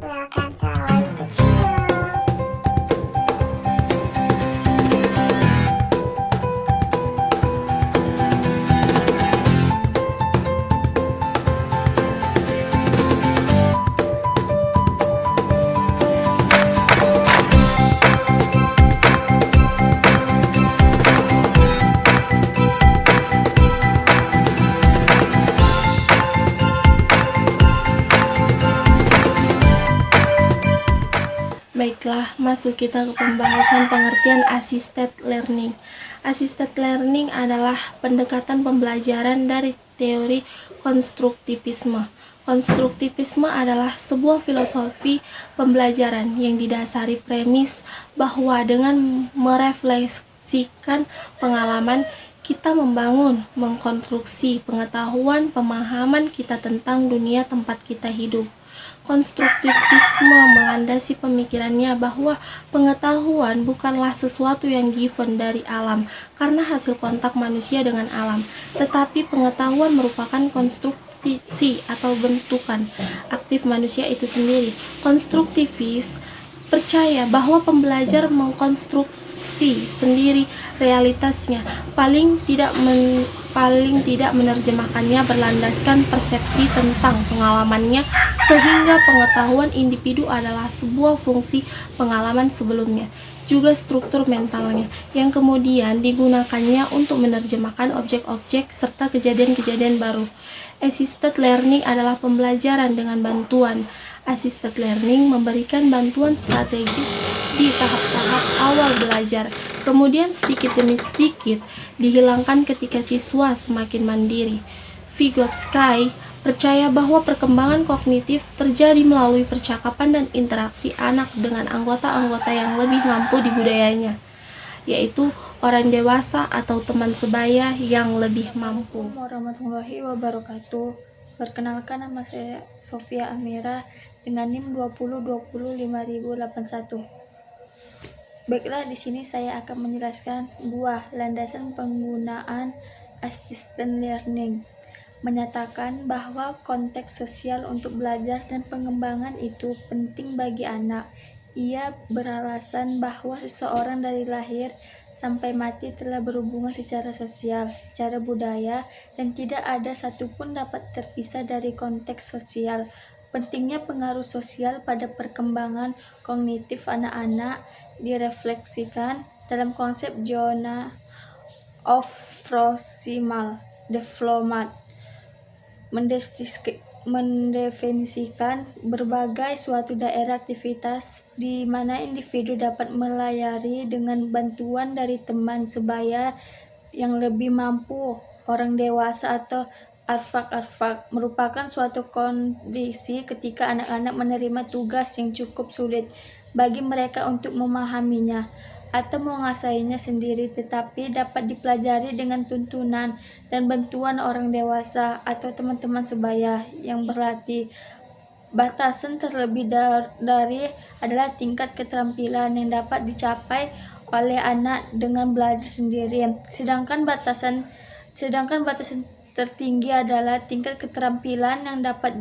Welcome to our YouTube channel. Baiklah, masuk kita ke pembahasan pengertian assisted learning. Assisted learning adalah pendekatan pembelajaran dari teori konstruktivisme. Konstruktivisme adalah sebuah filosofi pembelajaran yang didasari premis bahwa dengan merefleksikan pengalaman, kita membangun, mengkonstruksi pengetahuan, pemahaman kita tentang dunia tempat kita hidup. Konstruktivisme melandasi pemikirannya bahwa pengetahuan bukanlah sesuatu yang given dari alam karena hasil kontak manusia dengan alam, tetapi pengetahuan merupakan konstruksi atau bentukan aktif manusia itu sendiri. Konstruktivis percaya bahwa pembelajar mengkonstruksi sendiri realitasnya, paling tidak menerjemahkannya berlandaskan persepsi tentang pengalamannya, sehingga pengetahuan individu adalah sebuah fungsi pengalaman sebelumnya, juga struktur mentalnya, yang kemudian digunakannya untuk menerjemahkan objek-objek serta kejadian-kejadian baru. Assisted learning adalah pembelajaran dengan bantuan. Assisted learning memberikan bantuan strategis di tahap-tahap awal belajar, kemudian sedikit demi sedikit dihilangkan ketika siswa semakin mandiri. Vygotsky percaya bahwa perkembangan kognitif terjadi melalui percakapan dan interaksi anak dengan anggota-anggota yang lebih mampu di budayanya, yaitu orang dewasa atau teman sebaya yang lebih mampu. Warahmatullahi wabarakatuh. Perkenalkan, nama saya Sofia Amira dengan NIM 20205081. Baiklah, di sini saya akan menjelaskan buah landasan penggunaan assisted learning. Menyatakan bahwa konteks sosial untuk belajar dan pengembangan itu penting bagi anak. Ia beralasan bahwa seseorang dari lahir sampai mati telah berhubungan secara sosial, secara budaya, dan tidak ada satupun dapat terpisah dari konteks sosial. Pentingnya pengaruh sosial pada perkembangan kognitif anak-anak direfleksikan dalam konsep zona of proximal development, mendefinisikan berbagai suatu daerah aktivitas di mana individu dapat melayari dengan bantuan dari teman sebaya yang lebih mampu, orang dewasa atau arfak merupakan suatu kondisi ketika anak-anak menerima tugas yang cukup sulit bagi mereka untuk memahaminya atau menguasainya sendiri, tetapi dapat dipelajari dengan tuntunan dan bantuan orang dewasa atau teman-teman sebaya yang berlatih. Batasan terlebih dari adalah tingkat keterampilan yang dapat dicapai oleh anak dengan belajar sendiri. Sedangkan batasan tertinggi adalah tingkat keterampilan yang dapat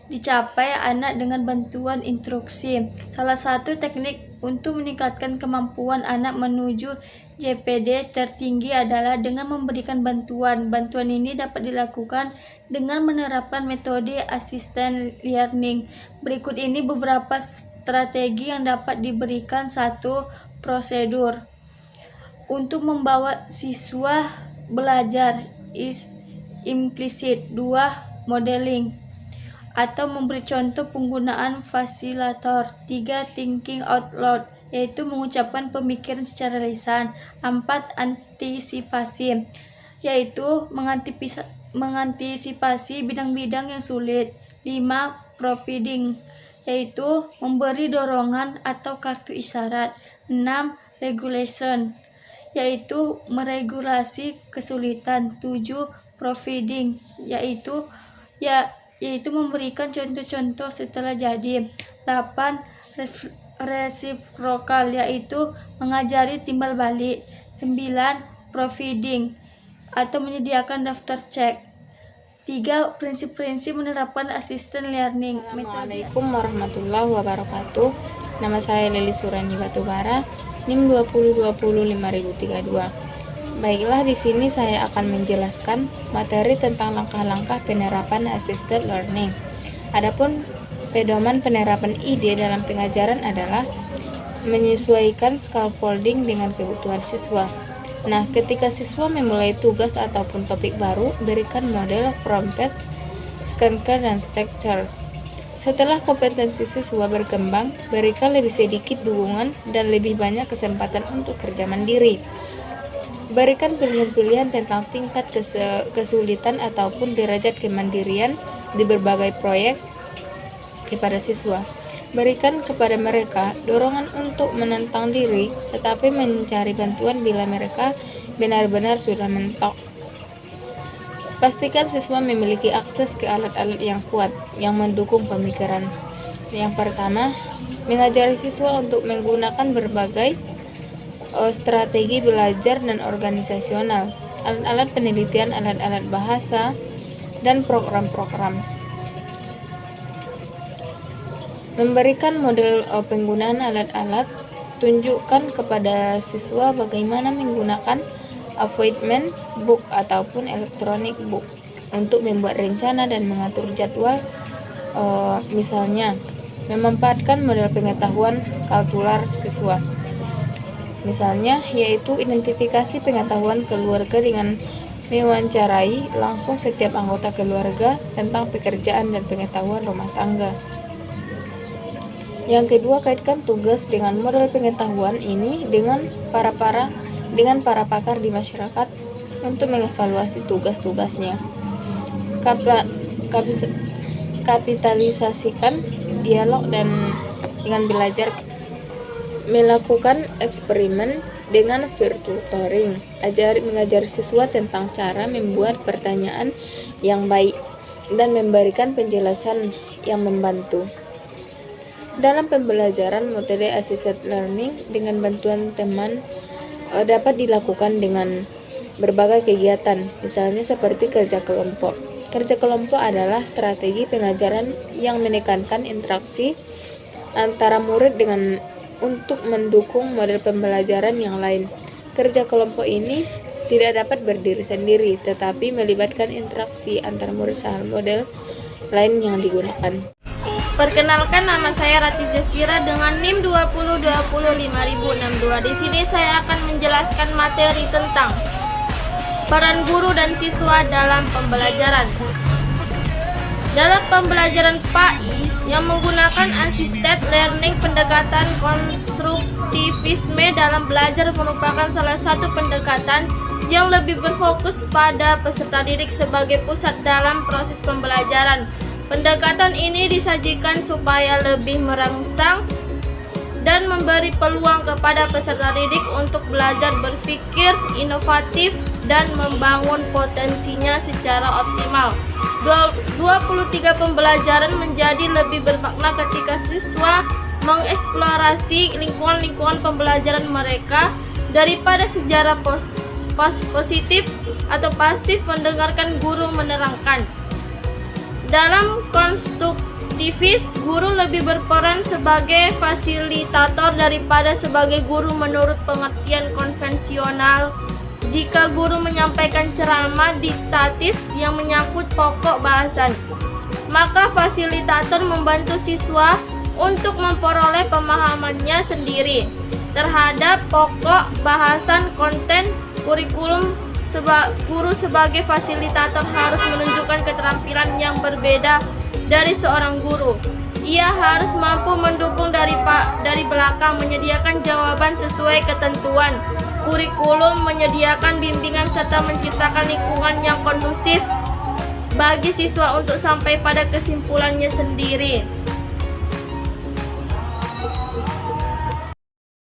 dicapai anak dengan bantuan instruksi. Salah satu teknik untuk meningkatkan kemampuan anak menuju JPD tertinggi adalah dengan memberikan bantuan. Bantuan ini dapat dilakukan dengan menerapkan metode assisted learning. Berikut ini beberapa strategi yang dapat diberikan. 1. Prosedur untuk membawa siswa belajar implicit. 2. Modeling atau memberi contoh penggunaan fasilitator. 3. Thinking out loud, yaitu mengucapkan pemikiran secara lisan. 4. Antisipasi, yaitu mengantisipasi bidang-bidang yang sulit. 5. Providing, yaitu memberi dorongan atau kartu isyarat. 6. Regulation, yaitu meregulasi kesulitan. 7. Providing, yaitu memberikan contoh-contoh setelah jadi. 8. Reciprocal, yaitu mengajari timbal balik. 9. Providing atau menyediakan daftar cek. 3. Prinsip-prinsip menerapkan assisted learning. Metode Assalamualaikum warahmatullahi wabarakatuh. Nama saya Lili Surani Batubara, NIM 20205032. Baiklah, di sini saya akan menjelaskan materi tentang langkah-langkah penerapan assisted learning. Adapun pedoman penerapan ide dalam pengajaran adalah menyesuaikan scaffolding dengan kebutuhan siswa. Nah, ketika siswa memulai tugas ataupun topik baru, berikan model, prompt, scanner, dan structure. Setelah kompetensi siswa berkembang, berikan lebih sedikit dukungan dan lebih banyak kesempatan untuk kerja mandiri. Berikan pilihan-pilihan tentang tingkat kesulitan ataupun derajat kemandirian di berbagai proyek kepada siswa. Berikan kepada mereka dorongan untuk menantang diri, tetapi mencari bantuan bila mereka benar-benar sudah mentok. Pastikan siswa memiliki akses ke alat-alat yang kuat yang mendukung pemikiran. Yang pertama, mengajari siswa untuk menggunakan berbagai strategi belajar dan organisasional, alat-alat penelitian, alat-alat bahasa, dan program-program. Memberikan model penggunaan alat-alat, tunjukkan kepada siswa bagaimana menggunakan appointment book ataupun electronic book untuk membuat rencana dan mengatur jadwal. Misalnya, memanfaatkan model pengetahuan kalkular siswa. Misalnya, yaitu identifikasi pengetahuan keluarga dengan mewawancarai langsung setiap anggota keluarga tentang pekerjaan dan pengetahuan rumah tangga. Yang kedua, kaitkan tugas dengan model pengetahuan ini dengan para pakar di masyarakat untuk mengevaluasi tugas-tugasnya. Kapitalisasikan dialog dan dengan belajar, melakukan eksperimen dengan peer tutoring. Mengajar siswa tentang cara membuat pertanyaan yang baik dan memberikan penjelasan yang membantu. Dalam pembelajaran, metode assisted learning dengan bantuan teman dapat dilakukan dengan berbagai kegiatan, misalnya seperti kerja kelompok. Kerja kelompok adalah strategi pengajaran yang menekankan interaksi antara murid untuk mendukung model pembelajaran yang lain. Kerja kelompok ini tidak dapat berdiri sendiri, tetapi melibatkan interaksi antar murid saat model lain yang digunakan. Perkenalkan, nama saya Rati Zafira dengan NIM 20205062. Di sini saya akan menjelaskan materi tentang peran guru dan siswa dalam pembelajaran. Dalam pembelajaran PAI yang menggunakan assisted learning, pendekatan konstruktivisme dalam belajar merupakan salah satu pendekatan yang lebih berfokus pada peserta didik sebagai pusat dalam proses pembelajaran. Pendekatan ini disajikan supaya lebih merangsang dan memberi peluang kepada peserta didik untuk belajar berpikir inovatif dan membangun potensinya secara optimal. 23 pembelajaran menjadi lebih bermakna ketika siswa mengeksplorasi lingkungan pembelajaran mereka daripada sejarah positif atau pasif mendengarkan guru menerangkan. Dalam konstruktivis, guru lebih berperan sebagai fasilitator daripada sebagai guru menurut pengertian konvensional. Jika guru menyampaikan ceramah diktatis yang menyangkut pokok bahasan, maka fasilitator membantu siswa untuk memperoleh pemahamannya sendiri terhadap pokok bahasan konten kurikulum. Guru sebagai fasilitator harus menunjukkan keterampilan yang berbeda dari seorang guru. Ia harus mampu mendukung dari belakang, menyediakan jawaban sesuai ketentuan kurikulum, menyediakan bimbingan, serta menciptakan lingkungan yang kondusif bagi siswa untuk sampai pada kesimpulannya sendiri.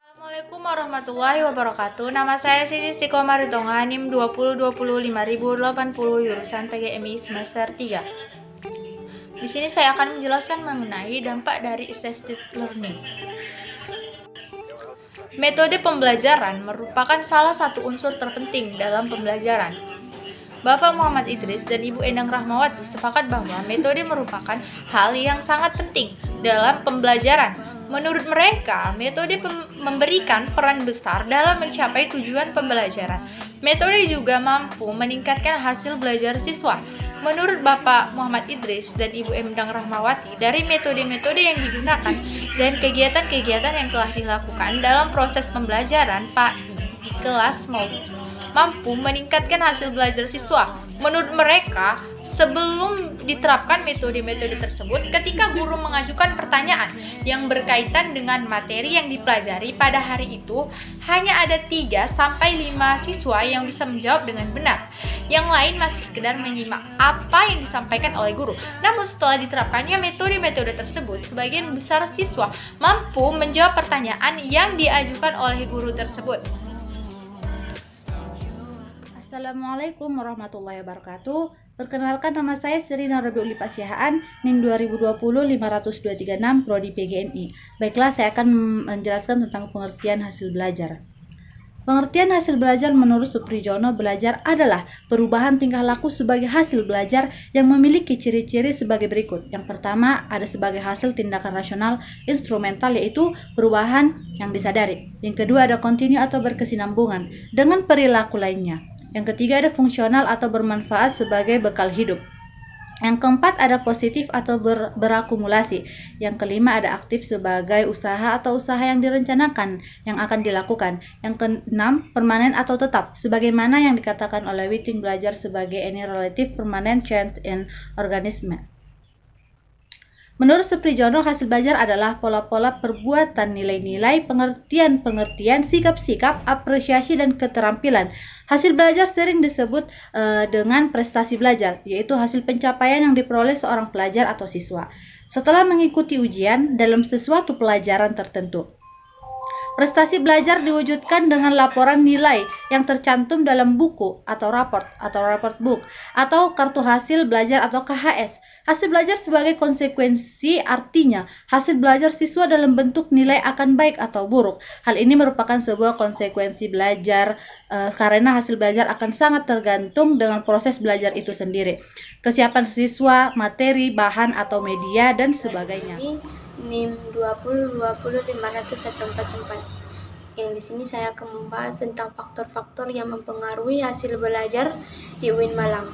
Assalamualaikum warahmatullahi wabarakatuh. Nama saya Siti Istiqomah Ritonga, NIM 20205080 jurusan PGMI semester 3. Di sini saya akan menjelaskan mengenai dampak dari assisted learning. Metode pembelajaran merupakan salah satu unsur terpenting dalam pembelajaran. Bapak Muhammad Idris dan Ibu Endang Rahmawati sepakat bahwa metode merupakan hal yang sangat penting dalam pembelajaran. Menurut mereka, metode memberikan peran besar dalam mencapai tujuan pembelajaran. Metode juga mampu meningkatkan hasil belajar siswa. Menurut Bapak Muhammad Idris dan Ibu Endang Rahmawati, dari metode-metode yang digunakan dan kegiatan-kegiatan yang telah dilakukan dalam proses pembelajaran PAI di kelas mampu meningkatkan hasil belajar siswa. Menurut mereka, sebelum diterapkan metode-metode tersebut, ketika guru mengajukan pertanyaan yang berkaitan dengan materi yang dipelajari pada hari itu, hanya ada 3-5 siswa yang bisa menjawab dengan benar. Yang lain masih sekedar menyimak apa yang disampaikan oleh guru. Namun setelah diterapkannya metode-metode tersebut, sebagian besar siswa mampu menjawab pertanyaan yang diajukan oleh guru tersebut. Assalamualaikum warahmatullahi wabarakatuh. Perkenalkan, nama saya Serina Rabiuli Pasiahaan, NIM 2020-50236, Prodi PGMI. Baiklah, saya akan menjelaskan tentang pengertian hasil belajar. Pengertian hasil belajar menurut Suprijono, belajar adalah perubahan tingkah laku sebagai hasil belajar yang memiliki ciri-ciri sebagai berikut. Yang pertama, ada sebagai hasil tindakan rasional instrumental, yaitu perubahan yang disadari. Yang kedua, ada kontinu atau berkesinambungan dengan perilaku lainnya. Yang ketiga, ada fungsional atau bermanfaat sebagai bekal hidup. Yang keempat, ada positif atau berakumulasi. Yang kelima, ada aktif sebagai usaha atau usaha yang direncanakan yang akan dilakukan. Yang keenam, permanen atau tetap, sebagaimana yang dikatakan oleh Witting belajar sebagai any relative permanent change in organism. Menurut Suprijono, hasil belajar adalah pola-pola perbuatan, nilai-nilai, pengertian-pengertian, sikap-sikap, apresiasi, dan keterampilan. Hasil belajar sering disebut dengan prestasi belajar, yaitu hasil pencapaian yang diperoleh seorang pelajar atau siswa setelah mengikuti ujian dalam sesuatu pelajaran tertentu. Prestasi belajar diwujudkan dengan laporan nilai yang tercantum dalam buku atau report book atau kartu hasil belajar atau KHS. Hasil belajar sebagai konsekuensi, artinya hasil belajar siswa dalam bentuk nilai akan baik atau buruk. Hal ini merupakan sebuah konsekuensi belajar karena hasil belajar akan sangat tergantung dengan proses belajar itu sendiri, kesiapan siswa, materi, bahan atau media, dan sebagainya. NIM 2020-50144. Yang di sini saya akan membahas tentang faktor-faktor yang mempengaruhi hasil belajar di UIN Malang.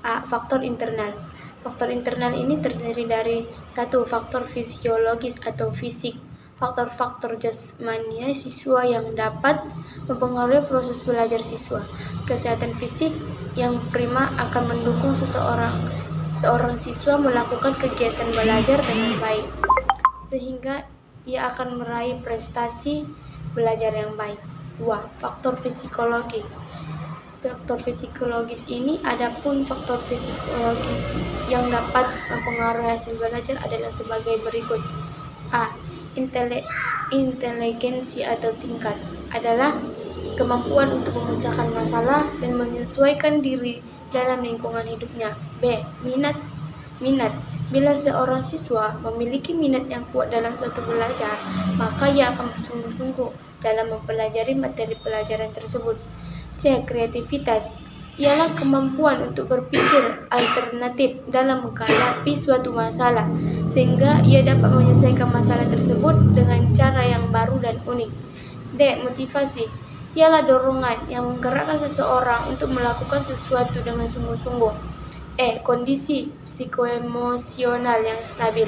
A. Faktor internal. Faktor internal ini terdiri dari 1. Faktor fisiologis atau fisik. Faktor-faktor jasmania siswa yang dapat mempengaruhi proses belajar siswa. Kesehatan fisik yang prima akan mendukung seorang siswa melakukan kegiatan belajar dengan baik, sehingga ia akan meraih prestasi belajar yang baik. 2. Faktor psikologi. Faktor psikologis ini, adapun faktor psikologis yang dapat mempengaruhi hasil belajar adalah sebagai berikut. A. Inteligensi atau tingkat adalah kemampuan untuk memecahkan masalah dan menyesuaikan diri dalam lingkungan hidupnya. B. Minat. Bila seorang siswa memiliki minat yang kuat dalam suatu belajar, maka ia akan bersungguh-sungguh dalam mempelajari materi pelajaran tersebut. C. Kreativitas ialah kemampuan untuk berpikir alternatif dalam menghadapi suatu masalah, sehingga ia dapat menyelesaikan masalah tersebut dengan cara yang baru dan unik. D. Motivasi ialah dorongan yang menggerakkan seseorang untuk melakukan sesuatu dengan sungguh-sungguh. E. Kondisi psikoemosional yang stabil.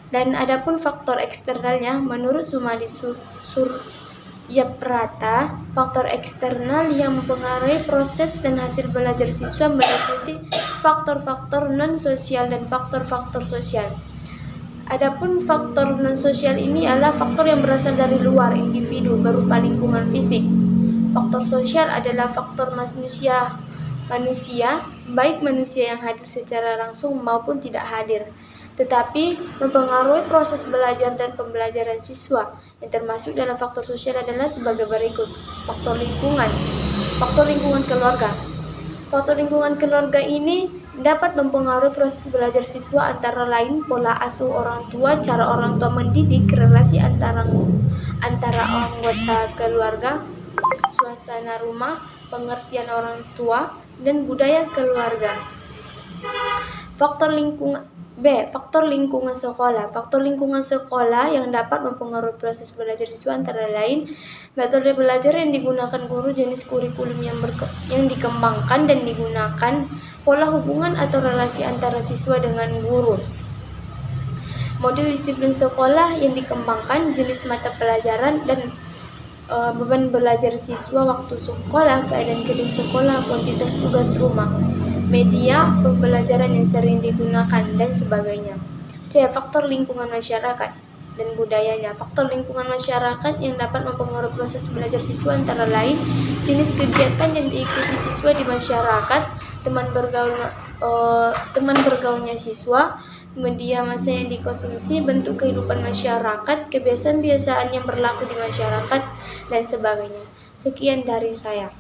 Dan adapun faktor eksternalnya, menurut Sumadi Suryaprata, faktor eksternal yang mempengaruhi proses dan hasil belajar siswa meliputi faktor-faktor non-sosial dan faktor-faktor sosial. Adapun faktor non-sosial ini adalah faktor yang berasal dari luar individu berupa lingkungan fisik. Faktor sosial adalah faktor manusia, baik manusia yang hadir secara langsung maupun tidak hadir, tetapi mempengaruhi proses belajar dan pembelajaran siswa. Yang termasuk dalam faktor sosial adalah sebagai berikut. Faktor lingkungan. Faktor lingkungan keluarga. Faktor lingkungan keluarga ini dapat mempengaruhi proses belajar siswa, antara lain pola asuh orang tua, cara orang tua mendidik, relasi antara anggota keluarga, suasana rumah, pengertian orang tua, dan budaya keluarga. Faktor lingkungan Faktor lingkungan sekolah. Faktor lingkungan sekolah yang dapat mempengaruhi proses belajar siswa antara lain metode belajar yang digunakan guru, jenis kurikulum yang dikembangkan dan digunakan, pola hubungan atau relasi antara siswa dengan guru. Model disiplin sekolah yang dikembangkan, jenis mata pelajaran dan beban belajar siswa waktu sekolah, keadaan gedung sekolah, kuantitas tugas rumah, media pembelajaran yang sering digunakan, dan sebagainya. C. Faktor lingkungan masyarakat dan budayanya. Faktor lingkungan masyarakat yang dapat mempengaruhi proses belajar siswa antara lain jenis kegiatan yang diikuti siswa di masyarakat, teman bergaulnya siswa, media massa yang dikonsumsi, bentuk kehidupan masyarakat, kebiasaan-kebiasaan yang berlaku di masyarakat, dan sebagainya. Sekian dari saya.